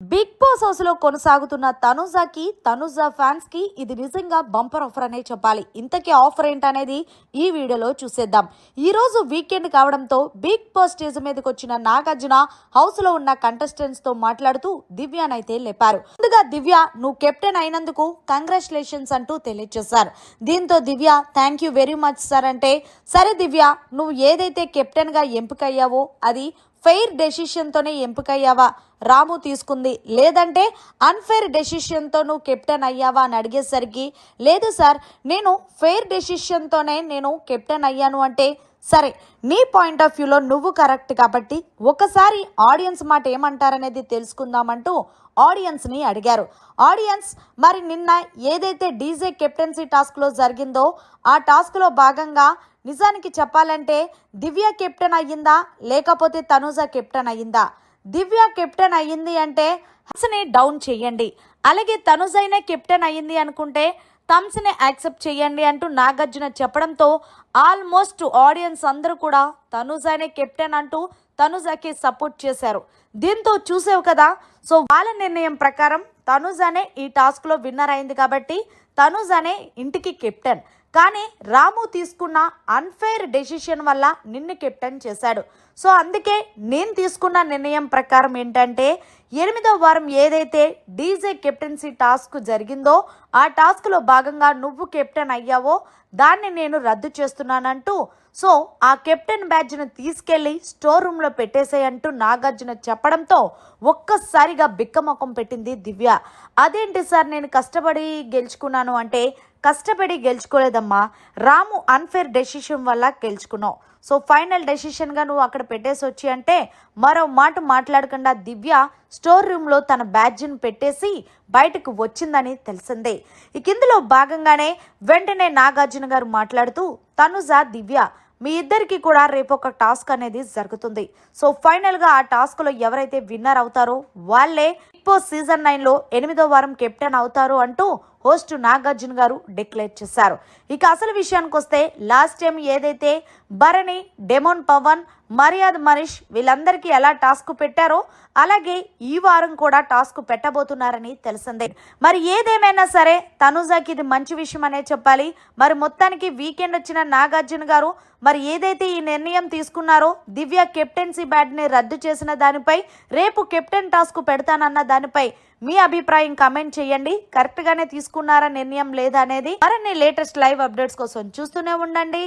Big boss house లో కొనసాగుతున్న Tanuja fans కి ఇది నిజంగా బంపర్ ఆఫర్ అనే చెప్పాలి. ఇంతకీ ఆఫర్ ఏంటనేది ఈ వీడియోలో చూసేద్దాం. ఈ రోజు వీకెండ్ కావడంతో బిగ్ బాస్ స్టేజ్ మీదకి వచ్చిన నాగార్జున హౌస్ లో ఉన్న కంటెస్టెంట్స్ తో మాట్లాడుతూ దివ్యనైతే లేపారు. ముందుగా దివ్య, నువ్వు కెప్టెన్ అయినందుకు కంగ్రాచులేషన్స్ అంటూ తెలియజేశారు. దీంతో Divya thank you very much sir అంటే, సరే దివ్య, నువ్వు ఏదైతే కెప్టెన్ గా ఎంపికయ్యావో అది ఫెయిర్ డెసిషన్తోనే ఎంపికయ్యావా, రాము తీసుకుంది, లేదంటే అన్ఫెయిర్ డెసిషన్తో నువ్వు కెప్టెన్ అయ్యావా అని అడిగేసరికి, లేదు సార్, నేను ఫెయిర్ డెసిషన్తోనే నేను కెప్టెన్ అయ్యాను అంటే, సరే నీ పాయింట్ ఆఫ్ వ్యూలో నువ్వు కరెక్ట్ కాబట్టి ఒకసారి ఆడియన్స్ మాట ఏమంటారనేది తెలుసుకుందామంటూ ఆడియన్స్ని అడిగారు. ఆడియన్స్, మరి నిన్న ఏదైతే డీజే కెప్టెన్సీ టాస్క్లో జరిగిందో ఆ టాస్క్లో భాగంగా నిజానికి చెప్పాలంటే దివ్య కెప్టెన్ అయ్యిందా లేకపోతే తనుజ కెప్టెన్ అయ్యిందా? దివ్య కెప్టెన్ అయ్యింది అంటే థమ్స్ని డౌన్ చేయండి, అలాగే తనుజైనే కెప్టెన్ అయ్యింది అనుకుంటే థమ్స్ని యాక్సెప్ట్ చేయండి అంటూ నాగార్జున చెప్పడంతో ఆల్మోస్ట్ ఆడియన్స్ అందరూ కూడా తనుజానే కెప్టెన్ అంటూ తనుజాకి సపోర్ట్ చేశారు. దీంతో చూసావు కదా, సో వాళ్ళ నిర్ణయం ప్రకారం తనుజానే ఈ టాస్క్లో విన్నర్ అయింది కాబట్టి తనుజానే ఇంటికి కెప్టెన్. కానీ రాము తీసుకున్న అన్ఫెయిర్ డెసిషన్ వల్ల నిన్ను కెప్టెన్ చేశాడు. సో అందుకే నేను తీసుకున్న నిర్ణయం ప్రకారం ఏంటంటే 8వ వారం ఏదైతే డీజే కెప్టెన్సీ టాస్క్ జరిగిందో ఆ టాస్క్లో భాగంగా నువ్వు కెప్టెన్ అయ్యావో దాన్ని నేను రద్దు చేస్తున్నానంటూ, సో ఆ కెప్టెన్ బ్యాడ్జ్ను తీసుకెళ్లి స్టోర్ రూమ్లో పెట్టేసేయంటూ నాగార్జున చెప్పడంతో ఒక్కసారిగా బిక్కమొఖం పెట్టింది దివ్య. అదేంటి సార్, నేను కష్టపడి గెలుచుకున్నాను అంటే, కష్టపడి గెలుచుకోలేదమ్మా, రాము అన్ఫేర్ డెసిషన్ వల్ల గెలుచుకున్నావు. సో ఫైనల్ డెసిషన్గా నువ్వు అక్కడ పెట్టేసి వచ్చి అంటే మరో మాట మాట్లాడకుండా దివ్య స్టోర్ రూమ్లో తన బ్యాడ్జ్ని పెట్టేసి బయటకు వచ్చిందని తెలిసిందే. ఇక ఇందులో భాగంగానే వెంటనే నాగార్జున గారు మాట్లాడుతూ, తనుజ, దివ్య, మీ ఇద్దరికి కూడా రేపు ఒక టాస్క్ అనేది జరుగుతుంది. సో ఫైనల్గా ఆ టాస్క్లో ఎవరైతే విన్నర్ అవుతారో వాళ్ళే బిగ్ బాస్ సీజన్ 9లో 8వ వారం కెప్టెన్ అవుతారు అంటూ హోస్ట్ నాగార్జున గారు డిక్లేర్ చేశారు. ఇక అసలు విషయానికి వస్తే లాస్ట్ టైం ఏదైతే భరణి, డెమోన్ పవన్, మర్యాద్ మనీష్ వీళ్ళందరికీ ఎలా టాస్క్ పెట్టారో అలాగే ఈ వారం కూడా టాస్క్ పెట్టబోతున్నారని తెలిసిందే. మరి ఏదేమైనా సరే తనుజాకి ఇది మంచి విషయం అనే చెప్పాలి. మరి మొత్తానికి వీకెండ్ వచ్చిన నాగార్జున గారు మరి ఏదైతే ఈ నిర్ణయం తీసుకున్నారో దివ్య కెప్టెన్సీ బ్యాడ్ని రద్దు చేసిన దానిపై, రేపు కెప్టెన్ టాస్క్ పెడతానన్న దానిపై మీ అభిప్రాయం కమెంట్ చేయండి. కరెక్ట్ గానే తీసుకున్నారా నిర్ణయం లేదా అనేది. మరిన్ని లేటెస్ట్ లైవ్ అప్డేట్స్ కోసం చూస్తూనే ఉండండి.